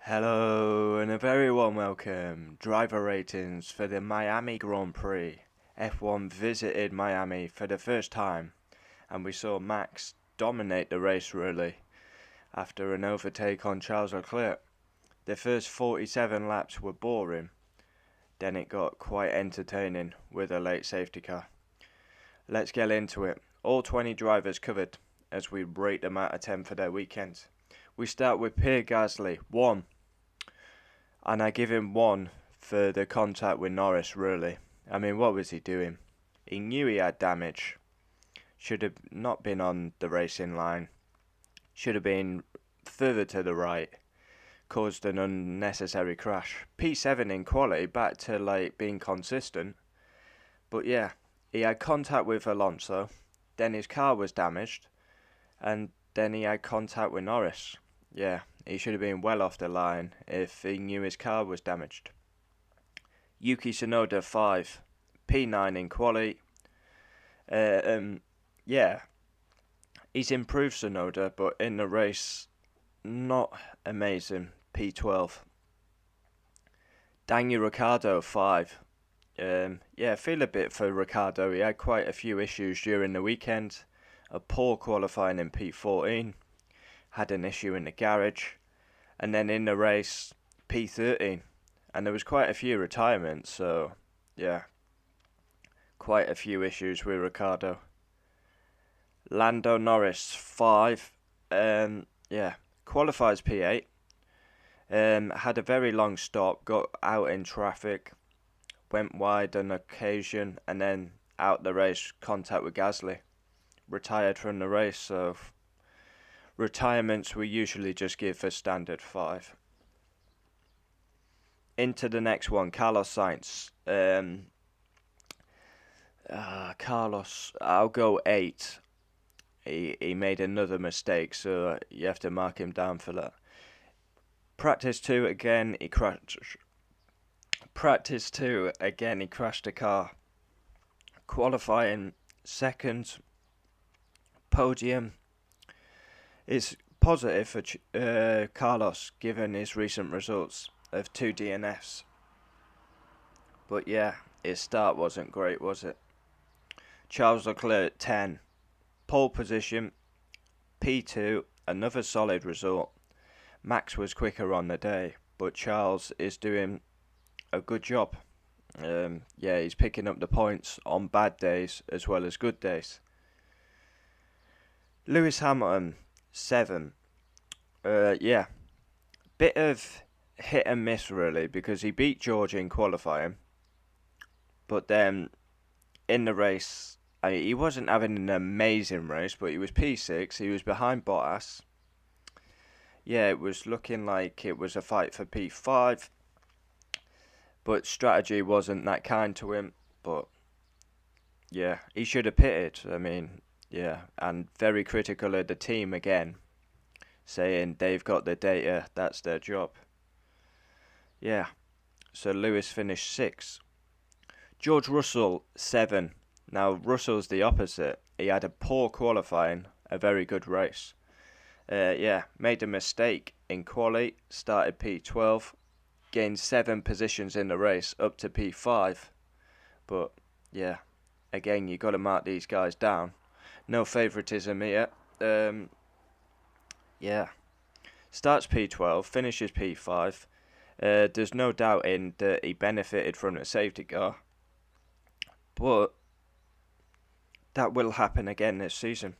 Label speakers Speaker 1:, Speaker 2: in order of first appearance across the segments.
Speaker 1: Hello and a very warm welcome. Driver ratings for the Miami Grand Prix. F1 visited Miami for the first time and we saw Max dominate the race really after an overtake on Charles Leclerc. The first 47 laps were boring, then it got quite entertaining with a late safety car. Let's get into it. All 20 drivers covered as we rate them out of 10 for their weekend. We start with Pier Gasly, 1. And I give him 1 for the contact with Norris, really. I mean, what was he doing? He knew he had damage. Should have not been on the racing line. Should have been further to the right. Caused an unnecessary crash. P7 in quality, back to being consistent. But yeah, he had contact with Alonso. Then his car was damaged. And then he had contact with Norris. Yeah, he should have been well off the line if he knew his car was damaged. Yuki Tsunoda 5, P9 in quali. Yeah, he's improved Tsunoda, but in the race, not amazing. P12. Daniel Ricardo 5. Feel a bit for Ricardo. He had quite a few issues during the weekend. A poor qualifying in P14. Had an issue in the garage, and then in the race, P13, and there was quite a few retirements, so yeah, quite a few issues with Ricardo. Lando Norris 5, qualifies P8, had a very long stop, got out in traffic, went wide on occasion, and then out the race, contact with Gasly, retired from the race, so retirements we usually just give a standard 5. Into the next one, Carlos Sainz. Carlos, I'll go 8. He made another mistake, so you have to mark him down for that. Practice 2 again, he crashed. Practice 2 again, he crashed a car. Qualifying second, podium. It's positive for Carlos given his recent results of 2 DNFs. But yeah, his start wasn't great, was it? Charles Leclerc 10. Pole position, P2, another solid result. Max was quicker on the day, but Charles is doing a good job. He's picking up the points on bad days as well as good days. Lewis Hamilton 7. Bit of hit and miss really, because he beat George in qualifying, but then in the race, he wasn't having an amazing race, but he was P6, he was behind Bottas. Yeah, it was looking like it was a fight for P5, but strategy wasn't that kind to him, but yeah, he should have pitted, and very critical of the team again, saying they've got the data, that's their job. Yeah, so Lewis finished 6. George Russell 7. Now Russell's the opposite. He had a poor qualifying, a very good race. Made a mistake in quali, started P12, gained 7 positions in the race up to P5. But yeah, again, you got to mark these guys down. No favouritism here. Starts P12, finishes P5. There's no doubting that he benefited from the safety car. But that will happen again this season.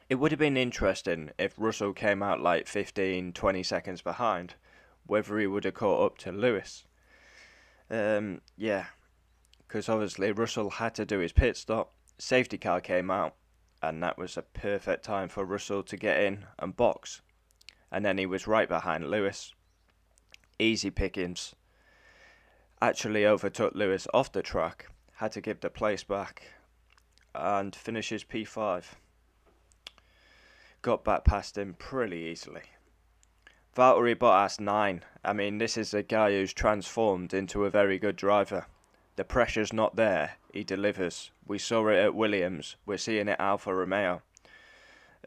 Speaker 1: It would have been interesting if Russell came out like 15, 20 seconds behind, whether he would have caught up to Lewis. Because obviously Russell had to do his pit stop, safety car came out, and that was a perfect time for Russell to get in and box. And then he was right behind Lewis. Easy pickings. Actually overtook Lewis off the track, had to give the place back, and finishes P5. Got back past him pretty easily. Valtteri Bottas 9. I mean, this is a guy who's transformed into a very good driver. The pressure's not there, he delivers. We saw it at Williams, we're seeing it at Alfa Romeo.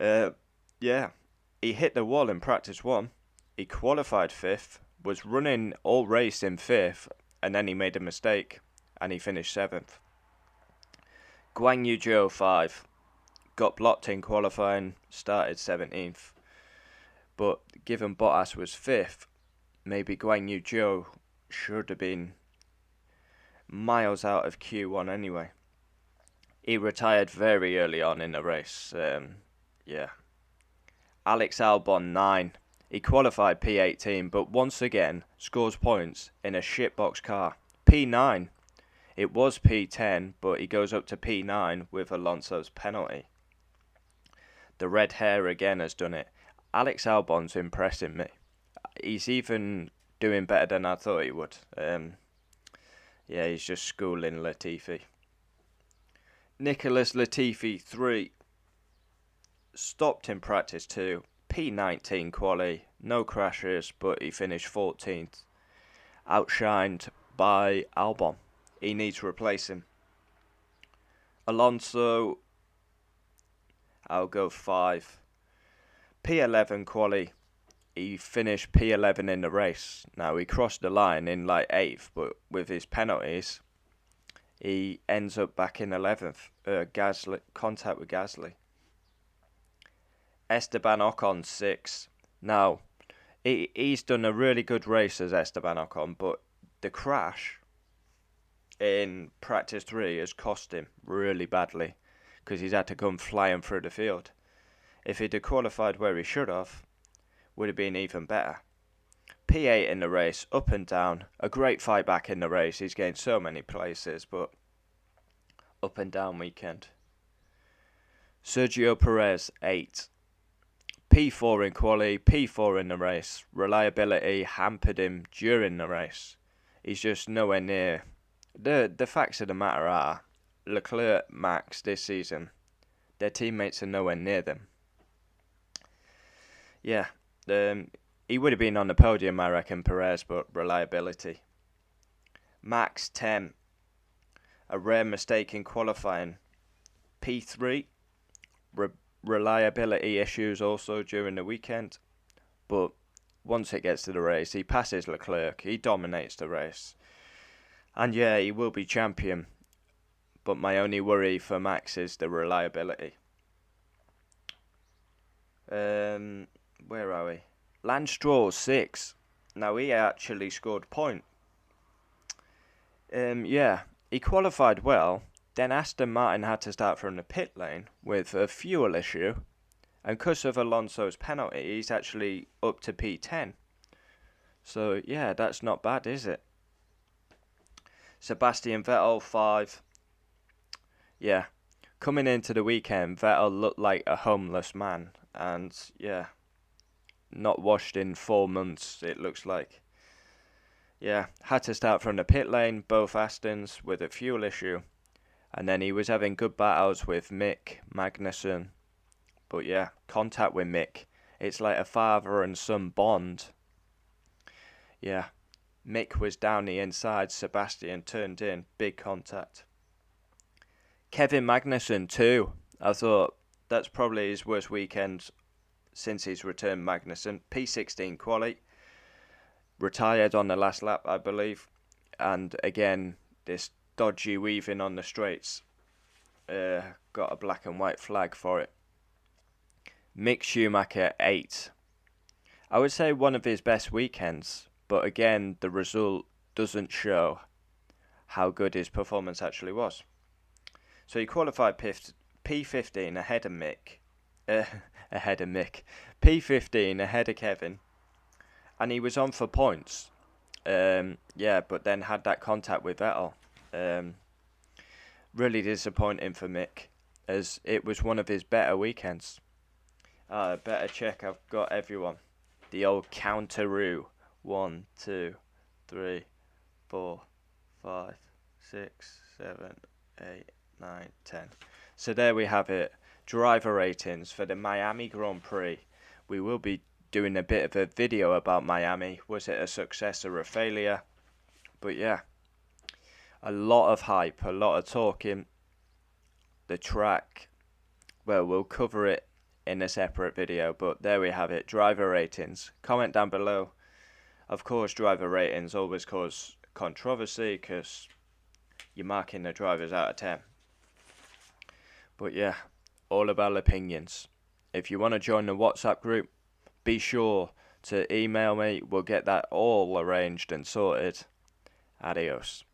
Speaker 1: He hit the wall in practice 1, He qualified 5th, was running all race in 5th, and then he made a mistake, and he finished 7th. Guan Yu Zhou 5, got blocked in qualifying, started 17th. But given Bottas was 5th, maybe Guan Yu Zhou should have been miles out of Q1 anyway. He retired very early on in the race. Alex Albon 9. He qualified P18, but once again scores points in a shitbox car. P9. It was P10, but he goes up to P9 with Alonso's penalty. The red hair again has done it. Alex Albon's impressing me. He's even doing better than I thought he would. He's just schooling Latifi. Nicholas Latifi 3. Stopped in practice 2. P19 quali. No crashes, but he finished 14th. Outshined by Albon. He needs to replace him. Alonso, I'll go 5. P11 quali. He finished P11 in the race. Now, he crossed the line in like 8th, but with his penalties, he ends up back in 11th. Gasly, contact with Gasly. Esteban Ocon 6. Now, he's done a really good race as Esteban Ocon, but the crash in practice 3 has cost him really badly because he's had to come flying through the field. If he'd have qualified where he should have, would have been even better. P8 in the race, up and down. A great fight back in the race. He's gained so many places, but up and down weekend. Sergio Perez 8. P4 in quali, P4 in the race. Reliability hampered him during the race. He's just nowhere near. The facts of the matter are, Leclerc, Max this season, their teammates are nowhere near them. Yeah, he would have been on the podium, I reckon, Perez, but reliability. Max 10. A rare mistake in qualifying. P3. Reliability issues also during the weekend. But once it gets to the race, he passes Leclerc. He dominates the race. And yeah, he will be champion. But my only worry for Max is the reliability. Where are we? Lance Stroll 6. Now he actually scored point. He qualified well. Then Aston Martin had to start from the pit lane with a fuel issue. And because of Alonso's penalty, he's actually up to P10. So yeah, that's not bad, is it? Sebastian Vettel 5. Yeah, coming into the weekend, Vettel looked like a homeless man. And yeah, not washed in 4 months, it looks like. Yeah, had to start from the pit lane, both Astons, with a fuel issue. And then he was having good battles with Mick Magnussen. But yeah, contact with Mick. It's like a father and son bond. Yeah, Mick was down the inside, Sebastian turned in, big contact. Kevin Magnussen 2. I thought that's probably his worst weekend since he's returned, Magnussen. P16 quali. Retired on the last lap, I believe. And again, this dodgy weaving on the straights. Got a black and white flag for it. Mick Schumacher 8. I would say one of his best weekends, but again, the result doesn't show how good his performance actually was. So he qualified P15 ahead of Mick. P15 ahead of Kevin. And he was on for points. But then had that contact with Vettel. Really disappointing for Mick, as it was one of his better weekends. Better check, I've got everyone. The old counteroo. 1, 2, 3, 4, 5, 6, 7, 8, 9, 10. So there we have it. Driver ratings for the Miami Grand Prix. We will be doing a bit of a video about Miami. Was it a success or a failure? But yeah, a lot of hype, a lot of talking. The track, well, we'll cover it in a separate video, but there we have it, driver ratings. Comment down below. Of course, driver ratings always cause controversy because you're marking the drivers out of 10. But yeah, all about opinions. If you want to join the WhatsApp group, be sure to email me. We'll get that all arranged and sorted. Adios.